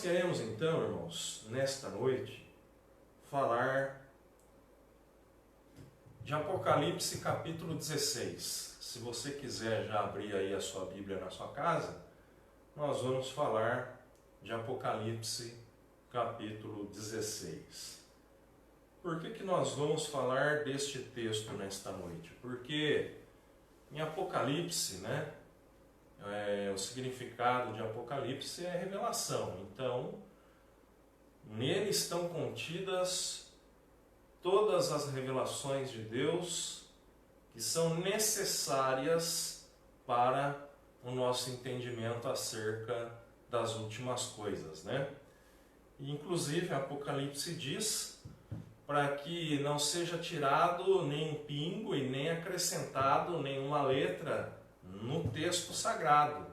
queremos então, irmãos, nesta noite, falar de Apocalipse capítulo 16. Se você quiser já abrir aí a sua Bíblia na sua casa, nós vamos falar de Apocalipse capítulo 16. Por que nós vamos falar deste texto nesta noite? Porque em Apocalipse, o significado de Apocalipse é revelação. Então, nele estão contidas todas as revelações de Deus que são necessárias para o nosso entendimento acerca das últimas coisas, E, inclusive, Apocalipse diz para que não seja tirado nem um pingo e nem acrescentado nenhuma letra no texto sagrado.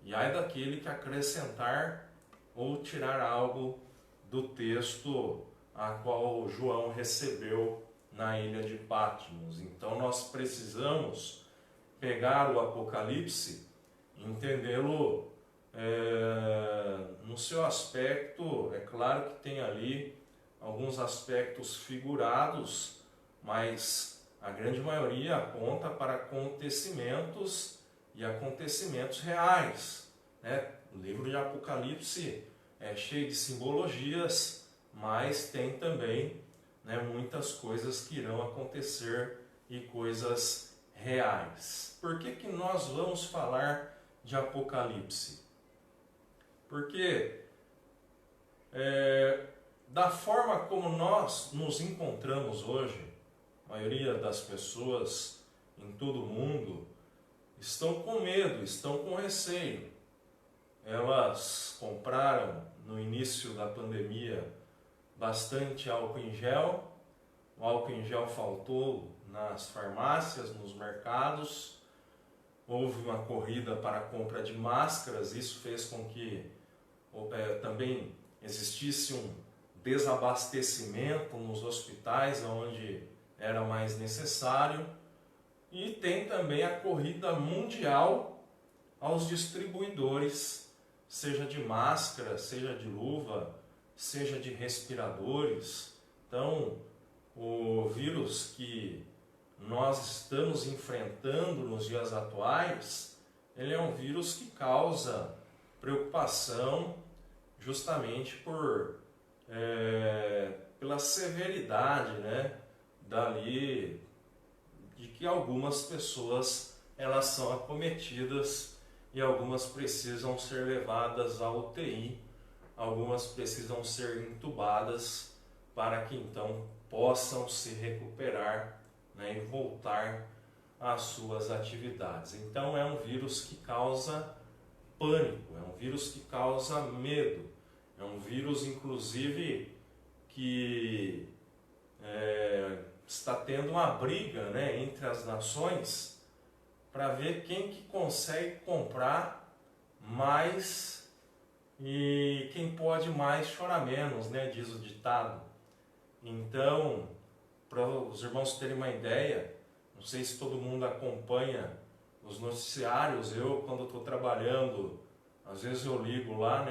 E ai daquele que acrescentar ou tirar algo do texto a qual João recebeu na ilha de Patmos. Então nós precisamos pegar o Apocalipse e entendê-lo no seu aspecto. É claro que tem ali alguns aspectos figurados, mas a grande maioria aponta para acontecimentos e acontecimentos reais. O livro de Apocalipse é cheio de simbologias, mas tem também muitas coisas que irão acontecer e coisas reais. Por que nós vamos falar de Apocalipse? Porque da forma como nós nos encontramos hoje, a maioria das pessoas em todo o mundo estão com medo, estão com receio. Elas compraram no início da pandemia bastante álcool em gel. O álcool em gel faltou nas farmácias, nos mercados. Houve uma corrida para a compra de máscaras. Isso fez com que também existisse um desabastecimento nos hospitais, onde era mais necessário. E tem também a corrida mundial aos distribuidores, seja de máscara, seja de luva, seja de respiradores. Então, o vírus que nós estamos enfrentando nos dias atuais, ele é um vírus que causa preocupação justamente pela severidade, dali de que algumas pessoas elas são acometidas e algumas precisam ser levadas à UTI, algumas precisam ser entubadas para que então possam se recuperar e voltar às suas atividades. Então é um vírus que causa pânico, é um vírus que causa medo, é um vírus inclusive que está tendo uma briga entre as nações para ver quem que consegue comprar mais e quem pode mais chora menos, diz o ditado. Então, para os irmãos terem uma ideia, não sei se todo mundo acompanha os noticiários. Eu, quando estou trabalhando, às vezes eu ligo lá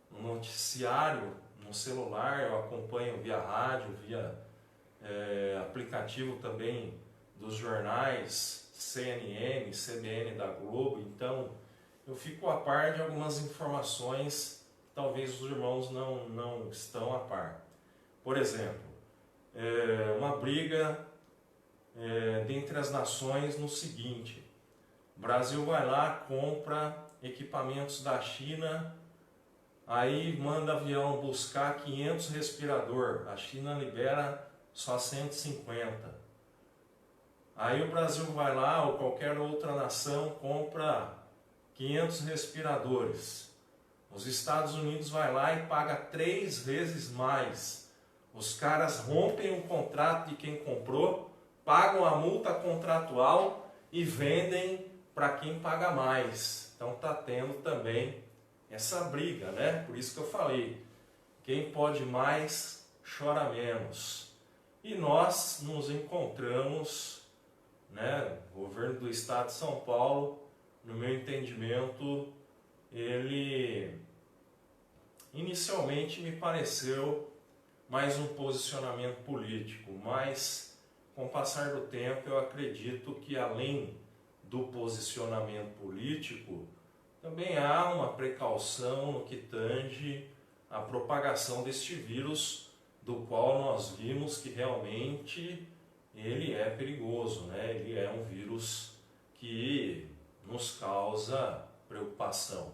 no noticiário, no celular, eu acompanho via rádio, via aplicativo também dos jornais, CNN, CBN da Globo. Então eu fico a par de algumas informações que talvez os irmãos não estão a par. Por exemplo, uma briga dentre as nações no seguinte: o Brasil vai lá, compra equipamentos da China, aí manda avião buscar 500 respirador, a China libera só 150. Aí o Brasil vai lá, ou qualquer outra nação, compra 500 respiradores. Os Estados Unidos vai lá e paga 3 vezes mais. Os caras rompem o contrato de quem comprou, pagam a multa contratual e vendem para quem paga mais. Então está tendo também essa briga, Por isso que eu falei, quem pode mais, chora menos. E nós nos encontramos, o governo do estado de São Paulo, no meu entendimento, ele inicialmente me pareceu mais um posicionamento político, mas com o passar do tempo eu acredito que além do posicionamento político, também há uma precaução no que tange a propagação deste vírus, do qual nós vimos que realmente ele é perigoso, né? Ele é um vírus que nos causa preocupação.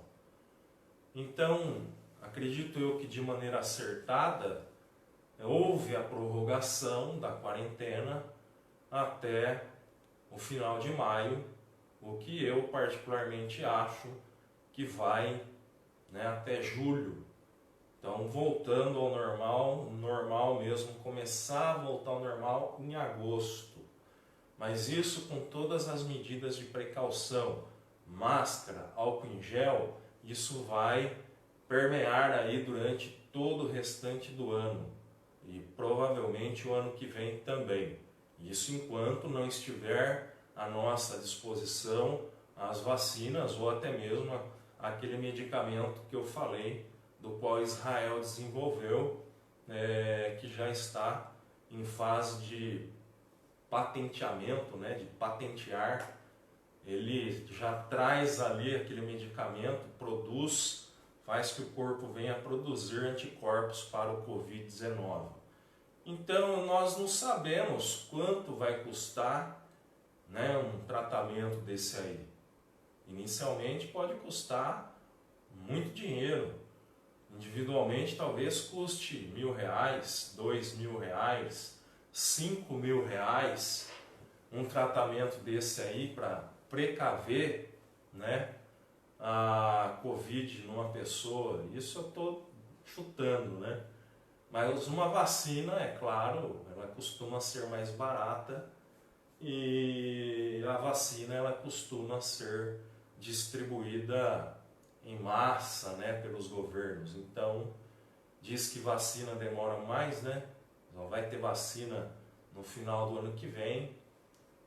Então, acredito eu que de maneira acertada, houve a prorrogação da quarentena até o final de maio, o que eu particularmente acho que vai, né, até julho. Então, voltando ao normal, normal mesmo, começar a voltar ao normal em agosto. Mas isso com todas as medidas de precaução, máscara, álcool em gel, isso vai permear aí durante todo o restante do ano. E provavelmente o ano que vem também. Isso enquanto não estiver à nossa disposição as vacinas ou até mesmo aquele medicamento que eu falei, do qual Israel desenvolveu, que já está em fase de patenteamento, né, de patentear. Ele já traz ali aquele medicamento, produz, faz que o corpo venha a produzir anticorpos para o Covid-19. Então, nós não sabemos quanto vai custar, né, um tratamento desse aí. Inicialmente pode custar muito dinheiro. Individualmente talvez custe R$1.000, R$2.000, R$5.000 um tratamento desse aí para precaver, né, a Covid numa pessoa. Isso eu estou chutando, né? Mas uma vacina, é claro, ela costuma ser mais barata e a vacina ela costuma ser distribuída em massa, né, pelos governos. Então, diz que vacina demora mais, né? Só vai ter vacina no final do ano que vem.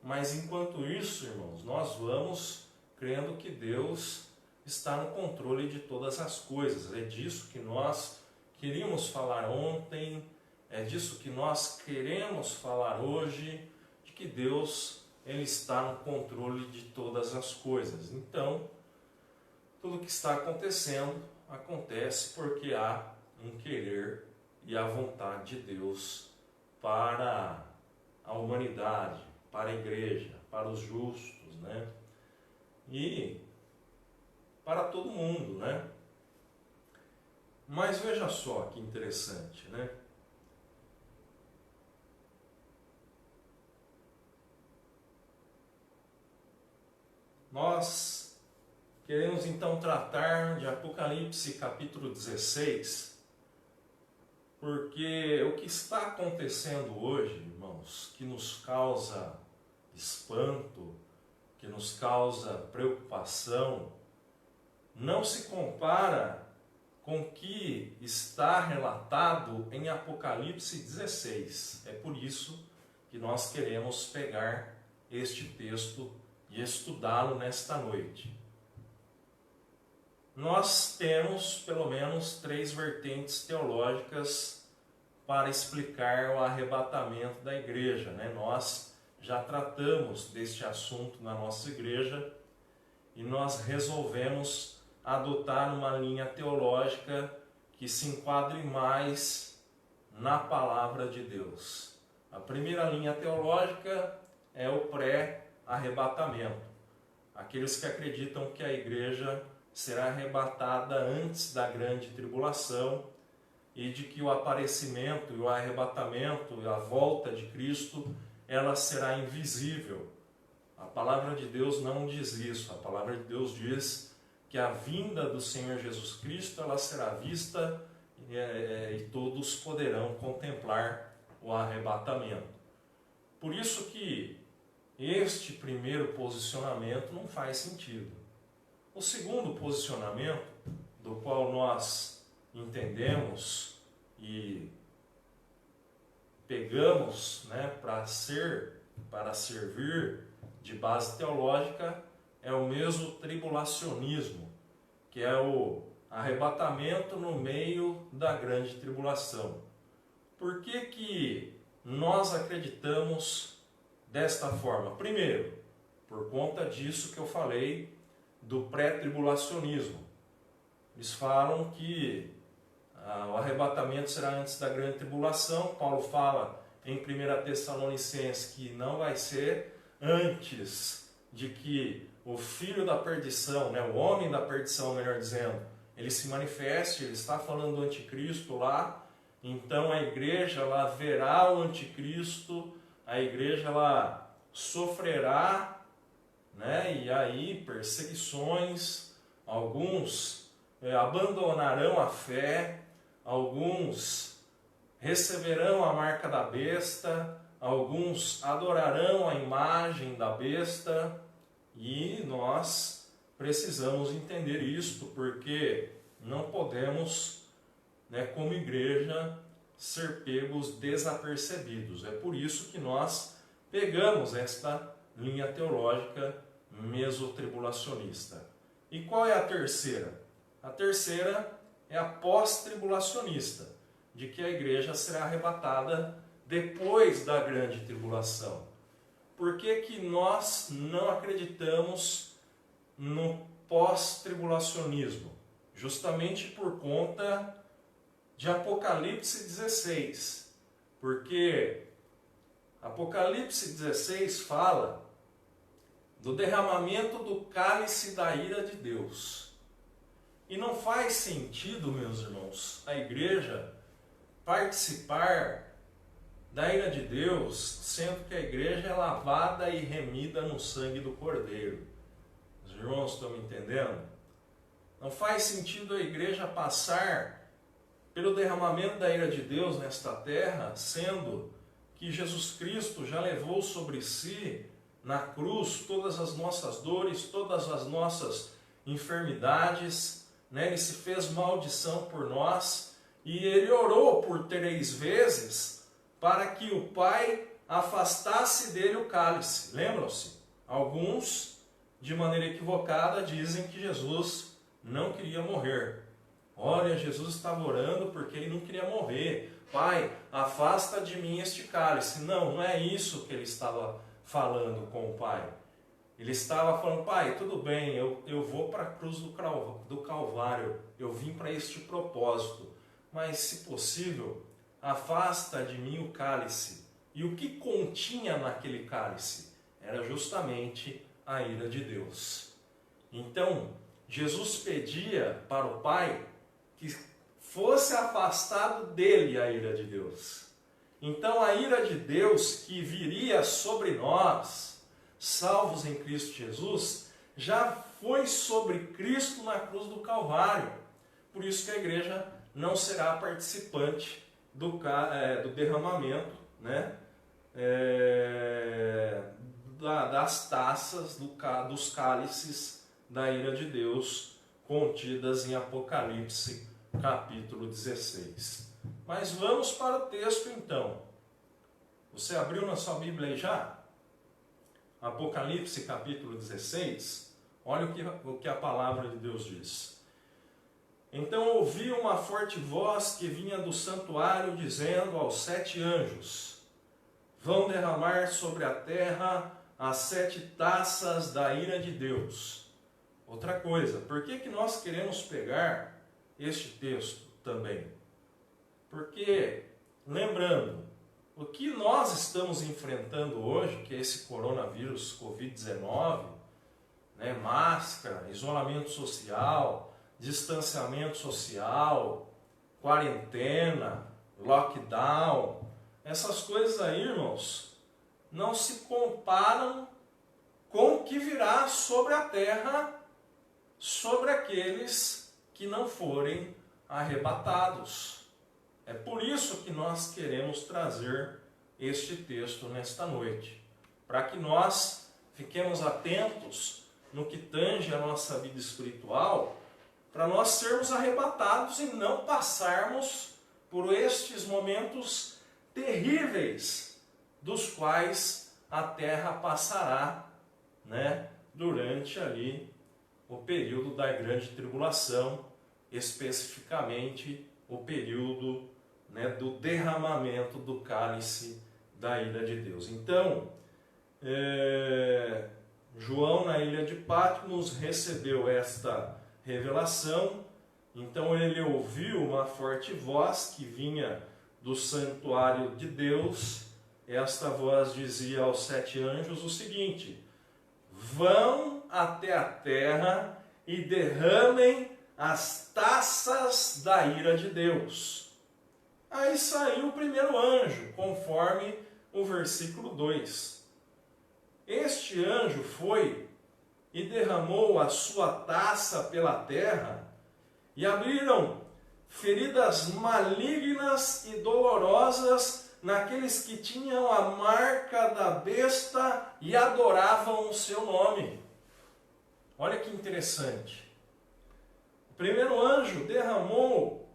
Mas enquanto isso, irmãos, nós vamos crendo que Deus está no controle de todas as coisas. É disso que nós queríamos falar ontem, é disso que nós queremos falar hoje, de que Deus ele está no controle de todas as coisas. Então, tudo que está acontecendo, acontece porque há um querer e a vontade de Deus para a humanidade, para a igreja, para os justos, né? E para todo mundo, né? Mas veja só que interessante, né? Nós queremos então tratar de Apocalipse capítulo 16, porque o que está acontecendo hoje, irmãos, que nos causa espanto, que nos causa preocupação, não se compara com o que está relatado em Apocalipse 16. É por isso que nós queremos pegar este texto e estudá-lo nesta noite. Nós temos pelo menos 3 vertentes teológicas para explicar o arrebatamento da igreja, né? Nós já tratamos deste assunto na nossa igreja e nós resolvemos adotar uma linha teológica que se enquadre mais na palavra de Deus. A primeira linha teológica é o pré-arrebatamento. Aqueles que acreditam que a igreja será arrebatada antes da grande tribulação e de que o aparecimento e o arrebatamento e a volta de Cristo, ela será invisível. A palavra de Deus não diz isso. A palavra de Deus diz que a vinda do Senhor Jesus Cristo ela será vista e todos poderão contemplar o arrebatamento. Por isso que este primeiro posicionamento não faz sentido. O segundo posicionamento, do qual nós entendemos e pegamos, né, para servir de base teológica, é o mesmo tribulacionismo, que é arrebatamento no meio da grande tribulação. Por que nós acreditamos desta forma? Primeiro, por conta disso que eu falei do pré-tribulacionismo. Eles falam que o arrebatamento será antes da grande tribulação. Paulo fala em 1 Tessalonicenses que não vai ser antes de que o filho da perdição, o homem da perdição, melhor dizendo, ele se manifeste. Ele está falando do anticristo lá. Então a igreja ela verá o anticristo, a igreja ela sofrerá, e aí perseguições, alguns abandonarão a fé, alguns receberão a marca da besta, alguns adorarão a imagem da besta, e nós precisamos entender isto, porque não podemos, como igreja, ser pegos desapercebidos. É por isso que nós pegamos esta linha teológica mesotribulacionista. E qual é a terceira? A terceira é a pós-tribulacionista, de que a igreja será arrebatada depois da grande tribulação. Por que nós não acreditamos no pós-tribulacionismo? Justamente por conta de Apocalipse 16. Porque Apocalipse 16 fala do derramamento do cálice da ira de Deus. E não faz sentido, meus irmãos, a igreja participar da ira de Deus, sendo que a igreja é lavada e remida no sangue do Cordeiro. Os irmãos estão me entendendo? Não faz sentido a igreja passar pelo derramamento da ira de Deus nesta terra, sendo que Jesus Cristo já levou sobre si, na cruz, todas as nossas dores, todas as nossas enfermidades, Ele se fez maldição por nós, e Ele orou por 3 vezes para que o Pai afastasse dele o cálice. Lembram-se? Alguns, de maneira equivocada, dizem que Jesus não queria morrer. Olha, Jesus estava orando porque ele não queria morrer. Pai, afasta de mim este cálice. Não é isso que ele estava falando com o Pai. Ele estava falando, Pai, tudo bem, eu vou para a cruz do Calvário. Eu vim para este propósito. Mas, se possível, afasta de mim o cálice. E o que continha naquele cálice? Era justamente a ira de Deus. Então, Jesus pedia para o Pai que fosse afastado dele a ira de Deus. Então, a ira de Deus que viria sobre nós, salvos em Cristo Jesus, já foi sobre Cristo na cruz do Calvário. Por isso que a igreja não será participante do derramamento, das taças, dos cálices da ira de Deus contidas em Apocalipse capítulo 16. Mas vamos para o texto então. Você abriu na sua Bíblia aí já? Apocalipse capítulo 16. Olha o que a palavra de Deus diz. Então ouvi uma forte voz que vinha do santuário, dizendo aos 7 anjos: vão derramar sobre a terra as 7 taças da ira de Deus. Outra coisa, por que nós queremos pegar este texto também? Porque, lembrando, o que nós estamos enfrentando hoje, que é esse coronavírus Covid-19, máscara, isolamento social, distanciamento social, quarentena, lockdown, essas coisas aí, irmãos, não se comparam com o que virá sobre a terra, sobre aqueles que não forem arrebatados. É por isso que nós queremos trazer este texto nesta noite, para que nós fiquemos atentos no que tange a nossa vida espiritual, para nós sermos arrebatados e não passarmos por estes momentos terríveis dos quais a terra passará, durante ali o período da grande tribulação, especificamente o período, né, do derramamento do cálice da ira de Deus. Então, João, na ilha de Patmos, recebeu esta revelação. Então ele ouviu uma forte voz que vinha do santuário de Deus. Esta voz dizia aos 7 anjos o seguinte: vão até a terra e derramem as taças da ira de Deus. Aí saiu o primeiro anjo, conforme o versículo 2. Este anjo foi e derramou a sua taça pela terra, e abriram feridas malignas e dolorosas naqueles que tinham a marca da besta e adoravam o seu nome. Olha que interessante. O primeiro anjo derramou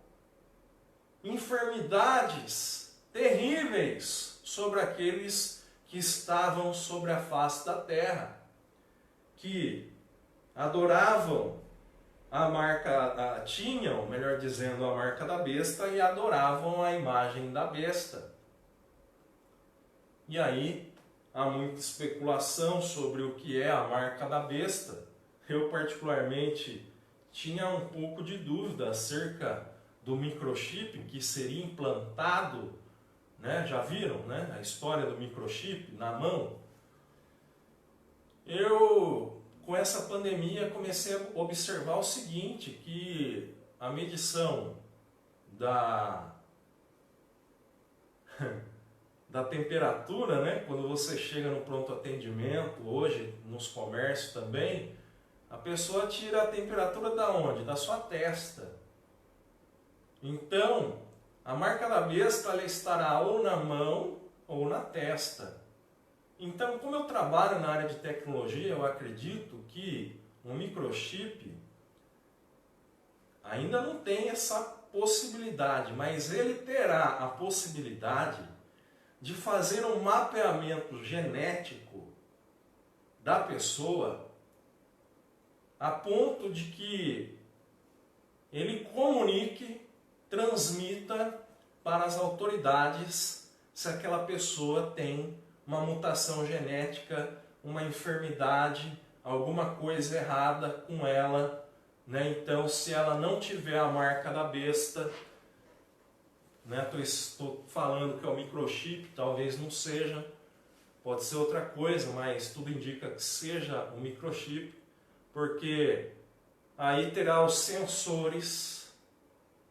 enfermidades terríveis sobre aqueles que estavam sobre a face da terra, que adoravam a marca, tinham, melhor dizendo, a marca da besta e adoravam a imagem da besta. E aí há muita especulação sobre o que é a marca da besta. Eu particularmente tinha um pouco de dúvida acerca do microchip que seria implantado, né? Já viram, né? A história do microchip na mão? Eu, com essa pandemia, comecei a observar o seguinte, que a medição da temperatura, né? Quando você chega no pronto atendimento, hoje nos comércios também, a pessoa tira a temperatura da onde? Da sua testa. Então, a marca da besta ela estará ou na mão ou na testa. Então, como eu trabalho na área de tecnologia, eu acredito que um microchip ainda não tem essa possibilidade, mas ele terá a possibilidade de fazer um mapeamento genético da pessoa a ponto de que ele comunique, transmita para as autoridades se aquela pessoa tem uma mutação genética, uma enfermidade, alguma coisa errada com ela, né? Então, se ela não tiver a marca da besta, né? Estou falando que é o microchip, talvez não seja, pode ser outra coisa, mas tudo indica que seja o microchip, porque aí terá os sensores,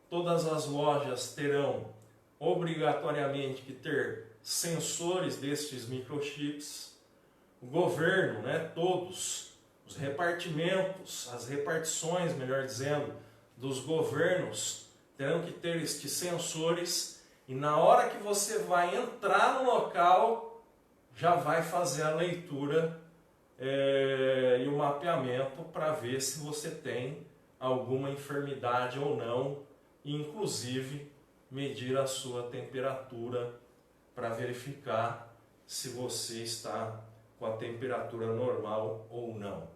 todas as lojas terão obrigatoriamente que ter sensores destes microchips, o governo, né, todos, os repartimentos, as repartições, melhor dizendo, dos governos terão que ter estes sensores e na hora que você vai entrar no local, já vai fazer a leitura e o mapeamento para ver se você tem alguma enfermidade ou não, e inclusive medir a sua temperatura para verificar se você está com a temperatura normal ou não.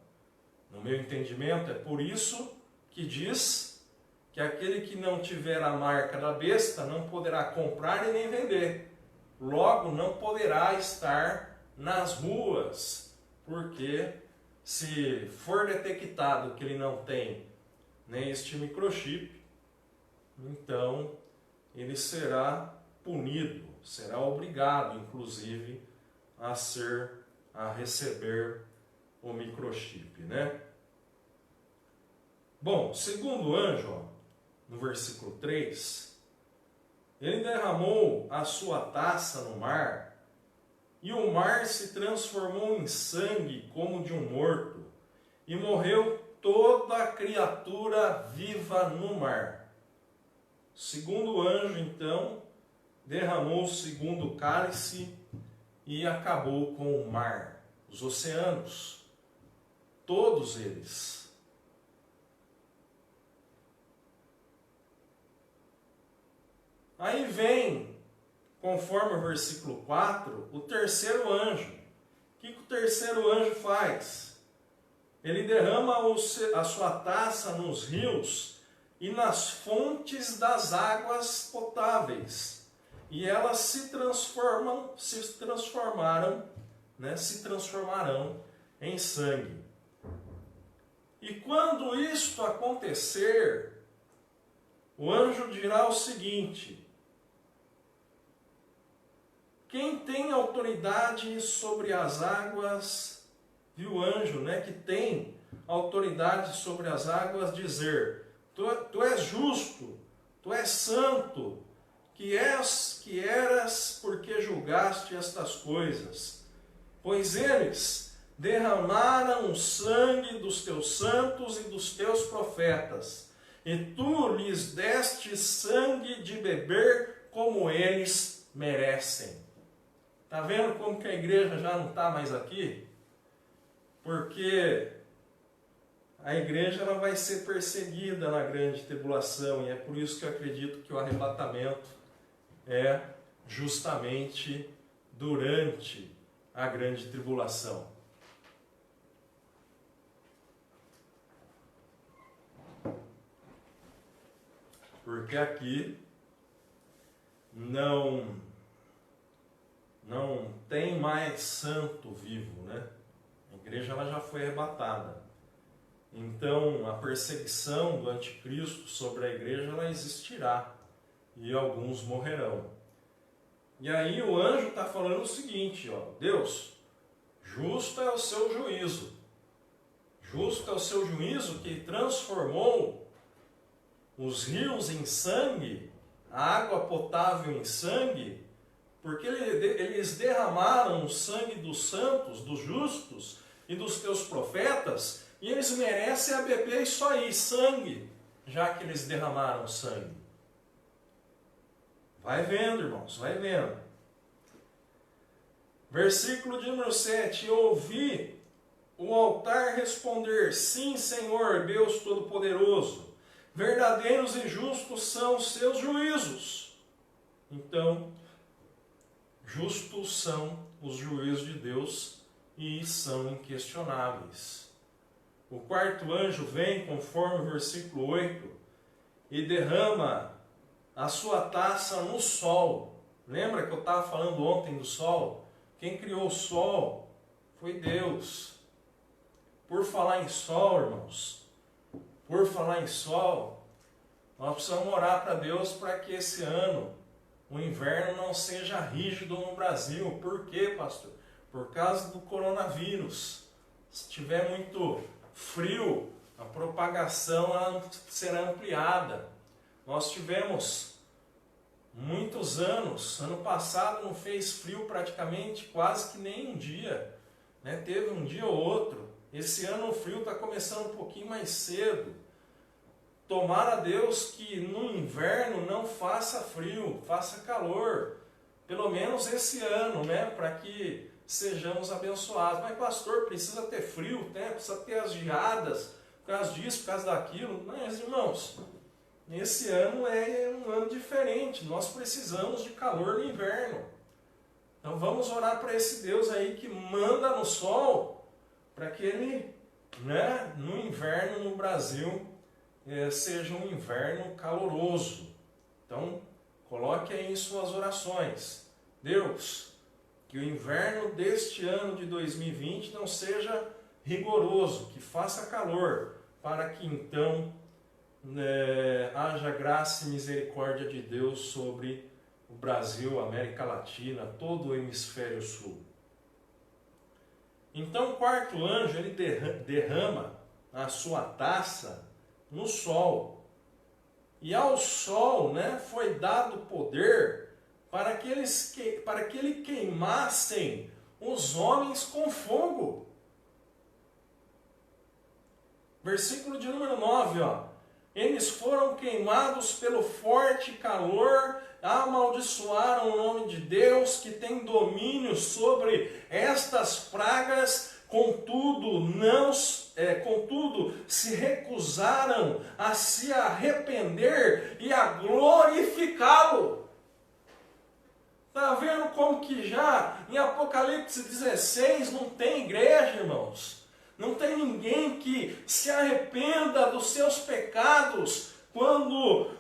No meu entendimento, é por isso que diz que aquele que não tiver a marca da besta não poderá comprar e nem vender. Logo, não poderá estar nas ruas, porque se for detectado que ele não tem nem este microchip, então ele será punido, será obrigado, inclusive, a receber o microchip, né? Bom, segundo o anjo, ó, no versículo 3, ele derramou a sua taça no mar, e o mar se transformou em sangue como de um morto, e morreu toda criatura viva no mar. Segundo o anjo, então, derramou o segundo cálice e acabou com o mar, os oceanos, todos eles. Aí vem, conforme o versículo 4, o terceiro anjo. O que o terceiro anjo faz? Ele derrama a sua taça nos rios e nas fontes das águas potáveis. E elas se transformarão em sangue. E quando isto acontecer, o anjo dirá o seguinte: quem tem autoridade sobre as águas, viu o anjo, que tem autoridade sobre as águas, dizer: tu és justo, tu és santo, que eras porque julgaste estas coisas, pois eles derramaram o sangue dos teus santos e dos teus profetas, e tu lhes deste sangue de beber como eles merecem. Está vendo como que a igreja já não está mais aqui? Porque a igreja ela vai ser perseguida na grande tribulação, e é por isso que eu acredito que o arrebatamento é justamente durante a grande tribulação. Porque aqui não tem mais santo vivo, né? A igreja ela já foi arrebatada. Então, a perseguição do anticristo sobre a igreja ela existirá e alguns morrerão. E aí o anjo está falando o seguinte, Deus, justo é o seu juízo. Justo é o seu juízo que transformou os rios em sangue, a água potável em sangue, porque eles derramaram o sangue dos santos, dos justos e dos teus profetas, e eles merecem a beber isso aí, sangue, já que eles derramaram sangue. Vai vendo, irmãos, vai vendo. Versículo de número 7. Ouvi o altar responder: sim, Senhor, Deus Todo-Poderoso, verdadeiros e justos são os seus juízos. Então, justos são os juízos de Deus e são inquestionáveis. O quarto anjo vem, conforme o versículo 8, e derrama a sua taça no sol. Lembra que eu estava falando ontem do sol? Quem criou o sol foi Deus. Por falar em sol, irmãos, por falar em sol, nós precisamos orar para Deus para que esse ano o inverno não seja rígido no Brasil. Por quê, pastor? Por causa do coronavírus. Se tiver muito frio, a propagação será ampliada. Nós tivemos muitos anos, ano passado não fez frio praticamente, quase que nem um dia, né? Teve um dia ou outro. Esse ano o frio está começando um pouquinho mais cedo. Tomara a Deus que no inverno não faça frio, faça calor, pelo menos esse ano, né? Para que sejamos abençoados. Mas pastor, precisa ter frio, né? Precisa ter as geadas, por causa disso, por causa daquilo. Mas irmãos, esse ano é um ano diferente, nós precisamos de calor no inverno. Então vamos orar para esse Deus aí que manda no sol, para que ele, né, no inverno no Brasil, seja um inverno caloroso. Então, coloque aí em suas orações: Deus, que o inverno deste ano de 2020 não seja rigoroso, que faça calor, para que então haja graça e misericórdia de Deus sobre o Brasil, a América Latina, todo o hemisfério sul. Então o quarto anjo ele derrama a sua taça no sol. E ao sol, né, foi dado poder para que ele queimassem os homens com fogo. Versículo de número 9, Eles foram queimados pelo forte calor, amaldiçoaram o nome de Deus, que tem domínio sobre estas pragas, contudo se recusaram a se arrepender e a glorificá-lo. Está vendo como que já em Apocalipse 16 não tem igreja, irmãos? Não tem ninguém que se arrependa dos seus pecados quando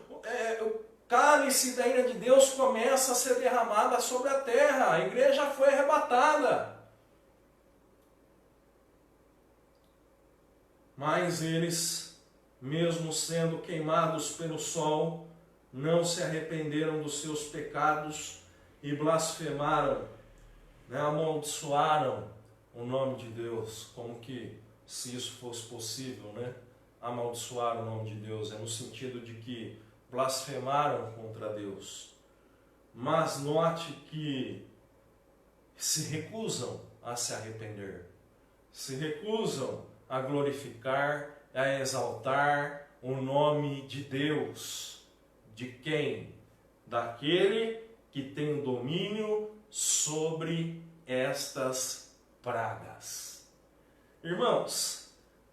o cálice da ira de Deus começa a ser derramada sobre a terra. A igreja foi arrebatada. Mas eles, mesmo sendo queimados pelo sol, não se arrependeram dos seus pecados e blasfemaram, amaldiçoaram o nome de Deus, como que se isso fosse possível, amaldiçoar o nome de Deus, no sentido de que blasfemaram contra Deus. Mas note que se recusam a se arrepender, se recusam a glorificar, a exaltar o nome de Deus. De quem? Daquele que tem o domínio sobre estas pragas. Irmãos,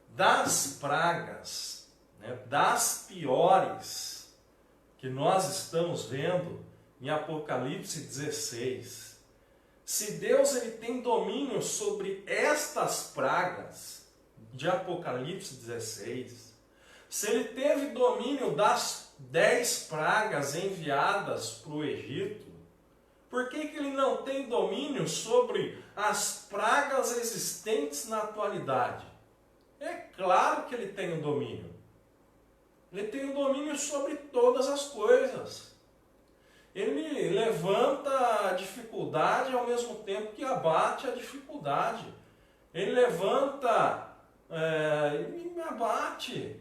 das pragas, das piores que nós estamos vendo em Apocalipse 16, se Deus ele tem domínio sobre estas pragas de Apocalipse 16, se ele teve domínio das 10 pragas enviadas para o Egito, por que ele não tem domínio sobre as pragas existentes na atualidade? É claro que ele tem o domínio. Ele tem o domínio sobre todas as coisas. Ele levanta a dificuldade ao mesmo tempo que abate a dificuldade. Ele levanta e abate.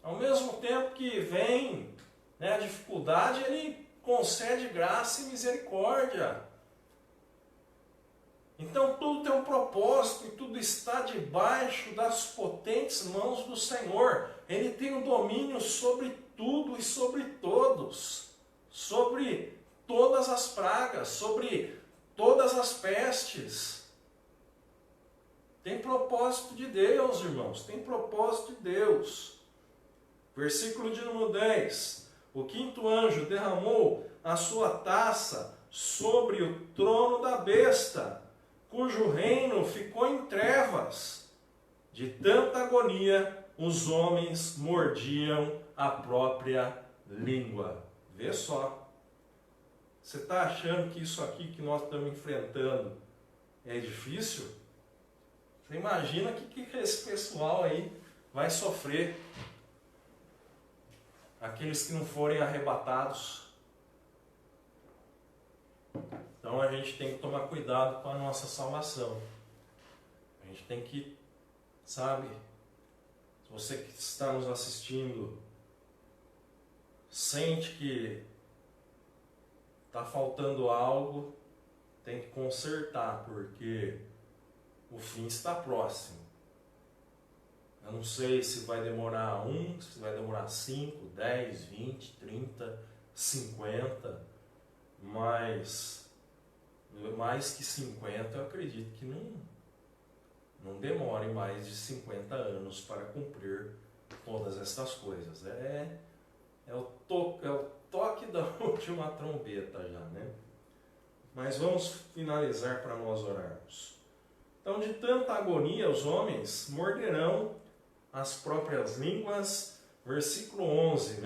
Ao mesmo tempo que vem a dificuldade, ele concede graça e misericórdia. Então tudo tem um propósito e tudo está debaixo das potentes mãos do Senhor. Ele tem o domínio sobre tudo e sobre todos, sobre todas as pragas, sobre todas as pestes. Tem propósito de Deus, irmãos, tem propósito de Deus. Versículo de número 10. O quinto anjo derramou a sua taça sobre o trono da besta, cujo reino ficou em trevas. De tanta agonia, os homens mordiam a própria língua. Vê só. Você está achando que isso aqui que nós estamos enfrentando é difícil? Você imagina que esse pessoal aí vai sofrer. Aqueles que não forem arrebatados. Então a gente tem que tomar cuidado com a nossa salvação. A gente tem que, se você que está nos assistindo, sente que está faltando algo, tem que consertar, porque o fim está próximo. Eu não sei se vai demorar se vai demorar 5, 10, 20, 30, 50, mas mais que 50 eu acredito que não demore mais de 50 anos para cumprir todas estas coisas. É o toque da última trombeta já, Mas vamos finalizar para nós orarmos. Então, de tanta agonia, os homens morderão as próprias línguas. Versículo 11,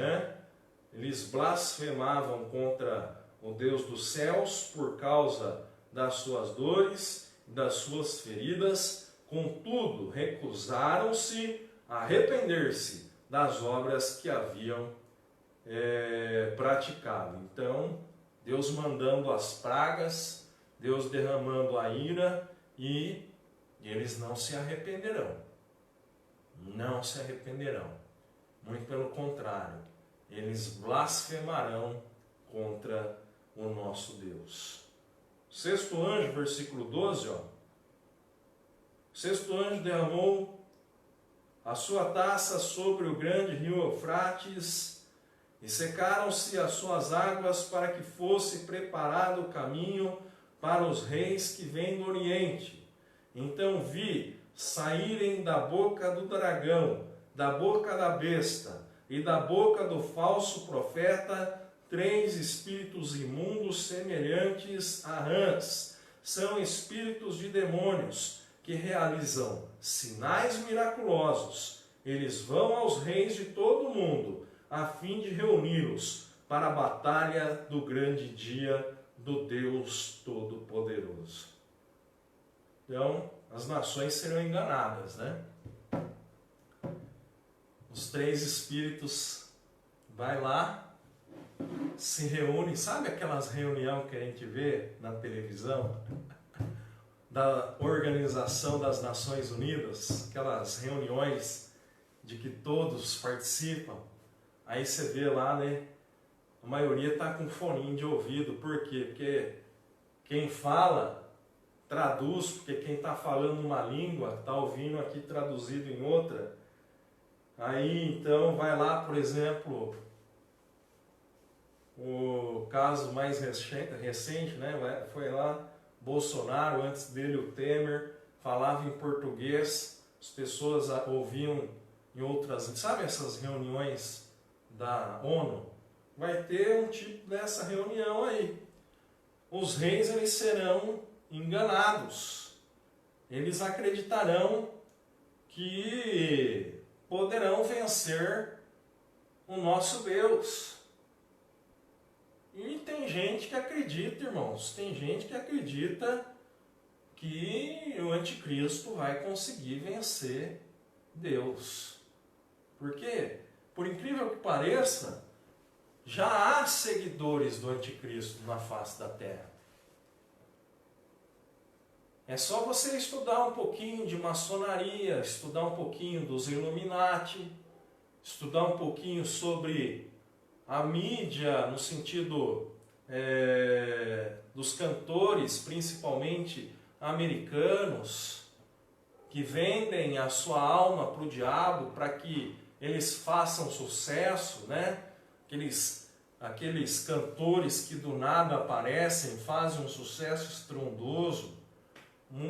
Eles blasfemavam contra o Deus dos céus por causa das suas dores, das suas feridas. Contudo, recusaram-se a arrepender-se das obras que haviam praticado. Então, Deus mandando as pragas, Deus derramando a ira, e eles não se arrependerão. Não se arrependerão. Muito pelo contrário, eles blasfemarão contra o nosso Deus. Sexto anjo, versículo 12, O sexto anjo derramou a sua taça sobre o grande rio Eufrates, e secaram-se as suas águas para que fosse preparado o caminho para os reis que vêm do Oriente. Então vi saírem da boca do dragão, da boca da besta e da boca do falso profeta 3 espíritos imundos semelhantes a rãs. São espíritos de demônios que realizam sinais miraculosos eles vão aos reis de todo o mundo, a fim de reuni-los para a batalha do grande dia do Deus Todo-Poderoso. Então, as nações serão enganadas, né? Os 3 espíritos vai lá, se reúnem, sabe aquelas reuniões que a gente vê na televisão? Da Organização das Nações Unidas, aquelas reuniões de que todos participam. Aí você vê lá, né? A maioria está com foninho de ouvido. Por quê? Porque quem fala traduz, porque quem está falando uma língua está ouvindo aqui traduzido em outra. Aí então vai lá, por exemplo, o caso mais recente, né? Foi lá Bolsonaro, antes dele o Temer, falava em português, as pessoas ouviam em outras, sabe essas reuniões da ONU? Vai ter um tipo dessa reunião aí. Os reis, eles serão enganados. Eles acreditarão que poderão vencer o nosso Deus. E tem gente que acredita, irmãos, tem gente que acredita que o anticristo vai conseguir vencer Deus. Por quê? Por incrível que pareça, já há seguidores do anticristo na face da terra. É só você estudar um pouquinho de maçonaria, estudar um pouquinho dos Illuminati, estudar um pouquinho sobre a mídia, no sentido dos cantores, principalmente americanos, que vendem a sua alma para o diabo para que eles façam sucesso, né? Aqueles cantores que do nada aparecem, fazem um sucesso estrondoso.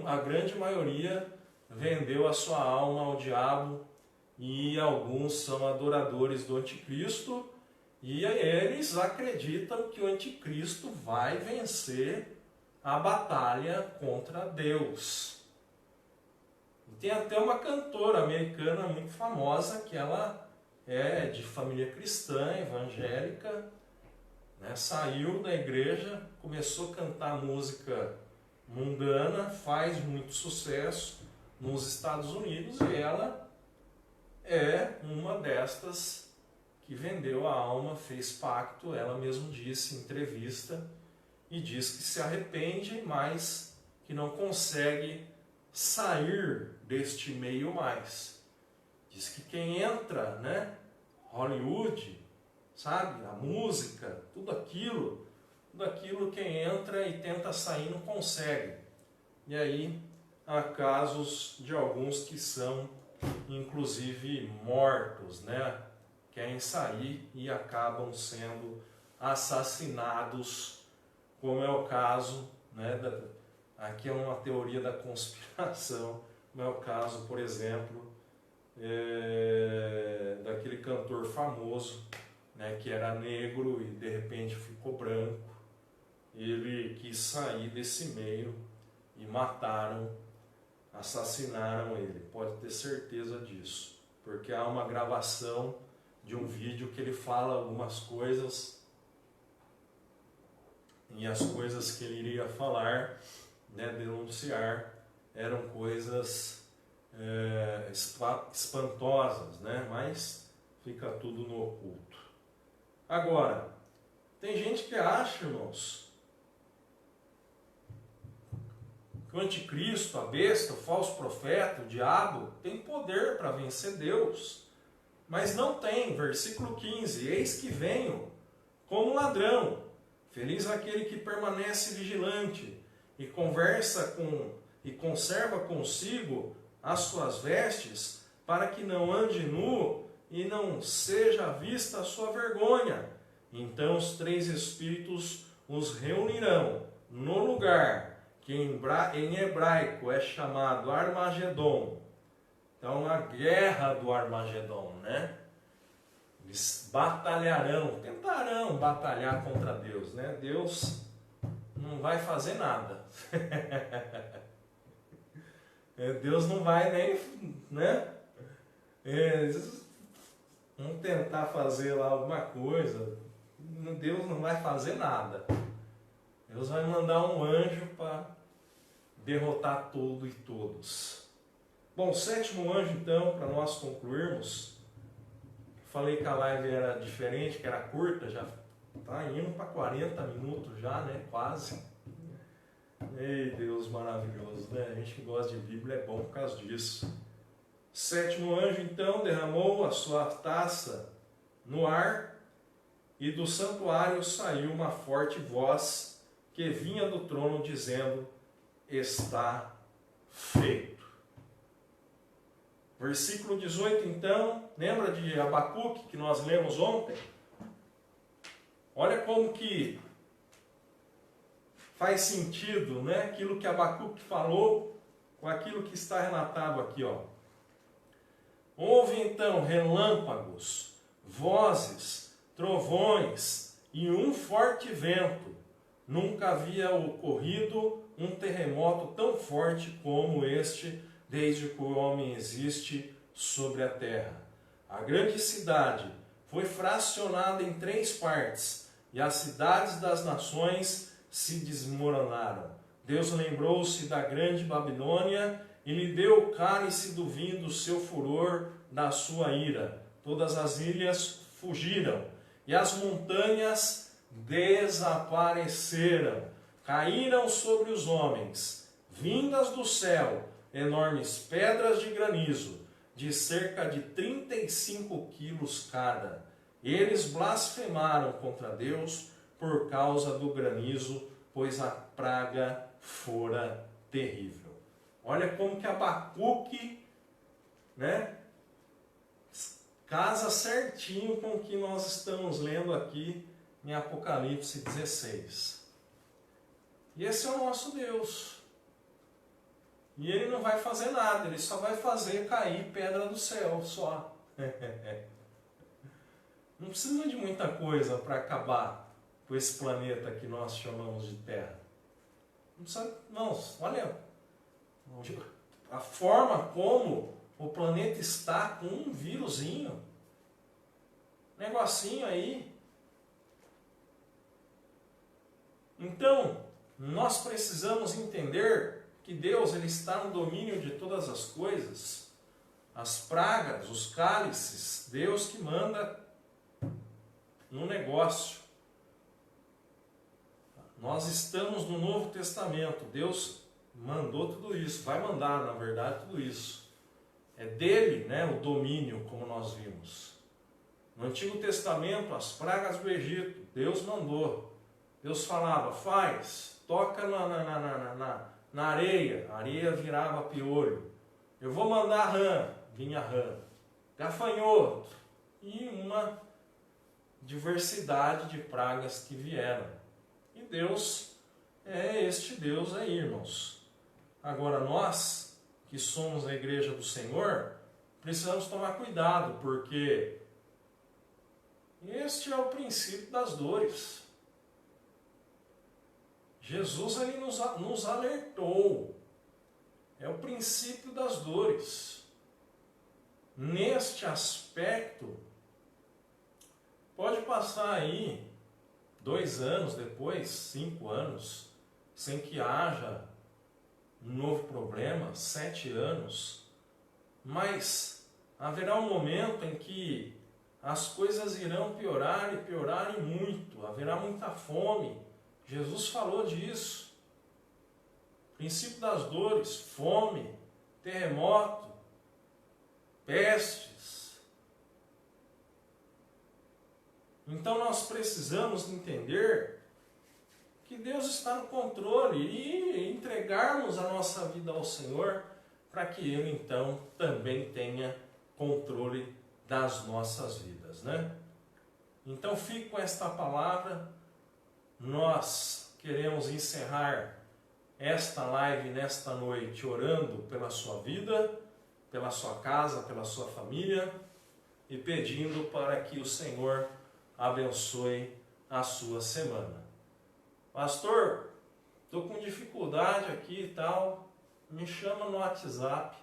A grande maioria vendeu a sua alma ao diabo e alguns são adoradores do anticristo. E eles acreditam que o anticristo vai vencer a batalha contra Deus. E tem até uma cantora americana muito famosa que ela é de família cristã, evangélica, né? Saiu da igreja, começou a cantar música mundana, faz muito sucesso nos Estados Unidos e ela é uma destas que vendeu a alma, fez pacto, ela mesma disse em entrevista, e diz que se arrepende, mas que não consegue sair deste meio mais. Diz que quem entra, né, Hollywood, sabe, a música, tudo aquilo quem entra e tenta sair não consegue. E aí há casos de alguns que são inclusive mortos, né? Querem sair e acabam sendo assassinados, como é o caso, né, aqui é uma teoria da conspiração, como é o caso, por exemplo, daquele cantor famoso, né, que era negro e de repente ficou branco. Ele quis sair desse meio e assassinaram ele, pode ter certeza disso, porque há uma gravação de um vídeo que ele fala algumas coisas, e as coisas que ele iria falar, né, denunciar, eram coisas espantosas, né, mas fica tudo no oculto. Agora, tem gente que acha, irmãos, que o anticristo, a besta, o falso profeta, o diabo, tem poder para vencer Deus. Mas não tem. Versículo 15. Eis que venho como ladrão. Feliz aquele que permanece vigilante e conserva consigo as suas vestes, para que não ande nu e não seja vista a sua vergonha. Então os 3 espíritos os reunirão no lugar que em hebraico é chamado Armagedon. Então, a guerra do Armagedon, né? Eles tentarão batalhar contra Deus, né? Deus não vai fazer nada. Deus não vai nem, né, Vamos tentar fazer lá alguma coisa. Deus não vai fazer nada. Deus vai mandar um anjo para derrotar tudo e todos. Bom, o sétimo anjo, então, para nós concluirmos. Falei que a live era diferente, que era curta, já está indo para 40 minutos já, né? Quase. Ei, Deus maravilhoso, né? A gente que gosta de Bíblia é bom por causa disso. Sétimo anjo, então, derramou a sua taça no ar, e do santuário saiu uma forte voz que vinha do trono dizendo: está feito. Versículo 18, então, lembra de Abacuque que nós lemos ontem? Olha como que faz sentido, né? Aquilo que Abacuque falou com aquilo que está relatado aqui, ó. Houve então relâmpagos, vozes, trovões e um forte vento. Nunca havia ocorrido um terremoto tão forte como este, desde que o homem existe sobre a terra. A grande cidade foi fracionada em 3 partes, e as cidades das nações se desmoronaram. Deus lembrou-se da grande Babilônia e lhe deu o cálice do vinho do seu furor, da sua ira. Todas as ilhas fugiram, e as montanhas desapareceram. Caíram sobre os homens, vindas do céu, enormes pedras de granizo, de cerca de 35 quilos cada. Eles blasfemaram contra Deus por causa do granizo, pois a praga fora terrível. Olha como que Abacuque, né, casa certinho com o que nós estamos lendo aqui em Apocalipse 16. E esse é o nosso Deus. E Ele não vai fazer nada, Ele só vai fazer cair pedra do céu, só. Não precisa de muita coisa para acabar com esse planeta que nós chamamos de Terra. Não precisa, não, olha a forma como o planeta está com um vírusinho, negocinho aí. Então, nós precisamos entender que Deus ele está no domínio de todas as coisas. As pragas, os cálices, Deus que manda no negócio. Nós estamos no Novo Testamento. Deus mandou tudo isso, vai mandar, na verdade, tudo isso. É dele, né, o domínio, como nós vimos. No Antigo Testamento, as pragas do Egito, Deus mandou. Deus falava, faz, toca na areia, a areia virava piolho. Eu vou mandar rã, vinha rã. Gafanhoto, e uma diversidade de pragas que vieram. E Deus é este Deus aí, irmãos. Agora nós, que somos a igreja do Senhor, precisamos tomar cuidado, porque este é o princípio das dores. Jesus ele nos alertou. É o princípio das dores. Neste aspecto, pode passar aí 2 anos depois, 5 anos, sem que haja um novo problema, 7 anos, mas haverá um momento em que as coisas irão piorar e piorarem muito, haverá muita fome. Jesus falou disso. Princípio das dores, fome, terremoto, pestes. Então nós precisamos entender que Deus está no controle e entregarmos a nossa vida ao Senhor para que Ele então também tenha controle das nossas vidas, né? Então fique com esta palavra. Nós queremos encerrar esta live nesta noite orando pela sua vida, pela sua casa, pela sua família e pedindo para que o Senhor abençoe a sua semana. Pastor, estou com dificuldade aqui e tal, me chama no WhatsApp.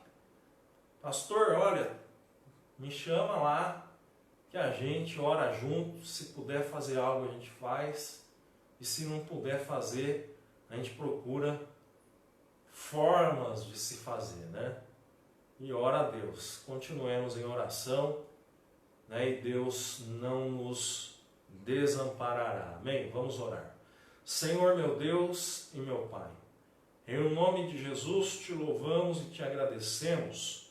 Pastor, olha, me chama lá, que a gente ora junto. Se puder fazer algo, a gente faz. E se não puder fazer, a gente procura formas de se fazer, né? E ora a Deus. Continuemos em oração, né? E Deus não nos desamparará. Amém? Vamos orar. Senhor, meu Deus e meu Pai, em nome de Jesus te louvamos e te agradecemos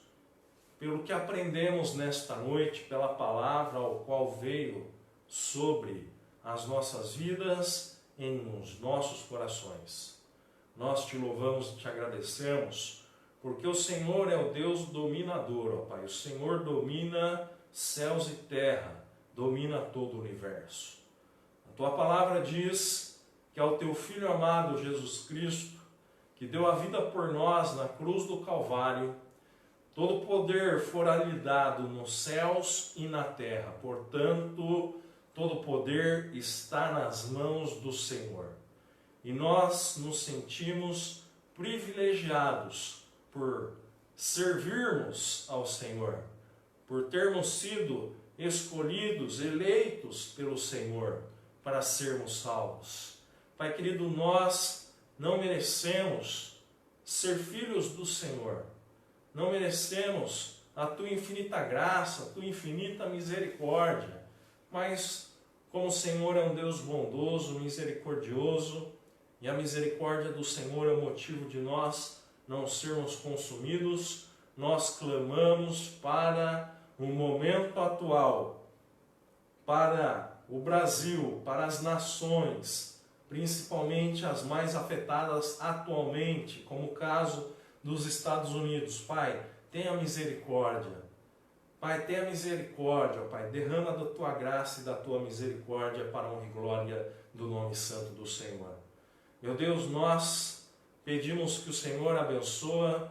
pelo que aprendemos nesta noite, pela palavra ao qual veio sobre as nossas vidas nos nossos corações. Nós te louvamos e te agradecemos, porque o Senhor é o Deus dominador, ó Pai. O Senhor domina céus e terra, domina todo o universo. A tua palavra diz que ao teu Filho amado Jesus Cristo, que deu a vida por nós na cruz do Calvário, todo poder fora lhe dado nos céus e na terra. Portanto, todo poder está nas mãos do Senhor. E nós nos sentimos privilegiados por servirmos ao Senhor, por termos sido escolhidos, eleitos pelo Senhor para sermos salvos. Pai querido, nós não merecemos ser filhos do Senhor. Não merecemos a tua infinita graça, a tua infinita misericórdia. Mas como o Senhor é um Deus bondoso, misericordioso, e a misericórdia do Senhor é o motivo de nós não sermos consumidos, nós clamamos para o momento atual, para o Brasil, para as nações, principalmente as mais afetadas atualmente, como o caso dos Estados Unidos. Pai, tenha misericórdia. Pai, tenha misericórdia, Pai. Derrama da tua graça e da tua misericórdia para a honra e glória do nome santo do Senhor. Meu Deus, nós pedimos que o Senhor abençoe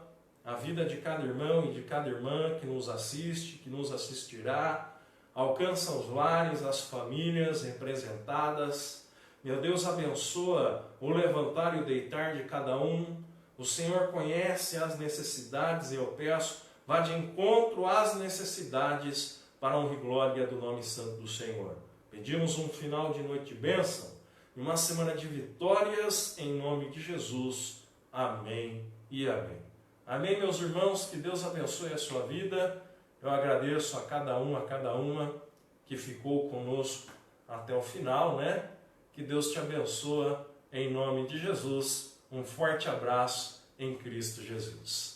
a vida de cada irmão e de cada irmã que nos assiste, que nos assistirá. Alcança os lares, as famílias representadas. Meu Deus, abençoa o levantar e o deitar de cada um. O Senhor conhece as necessidades e eu peço, vá de encontro às necessidades para a honra e glória do nome santo do Senhor. Pedimos um final de noite de bênção e uma semana de vitórias em nome de Jesus. Amém e amém. Amém, meus irmãos, que Deus abençoe a sua vida. Eu agradeço a cada uma que ficou conosco até o final, né? Que Deus te abençoe em nome de Jesus. Um forte abraço em Cristo Jesus.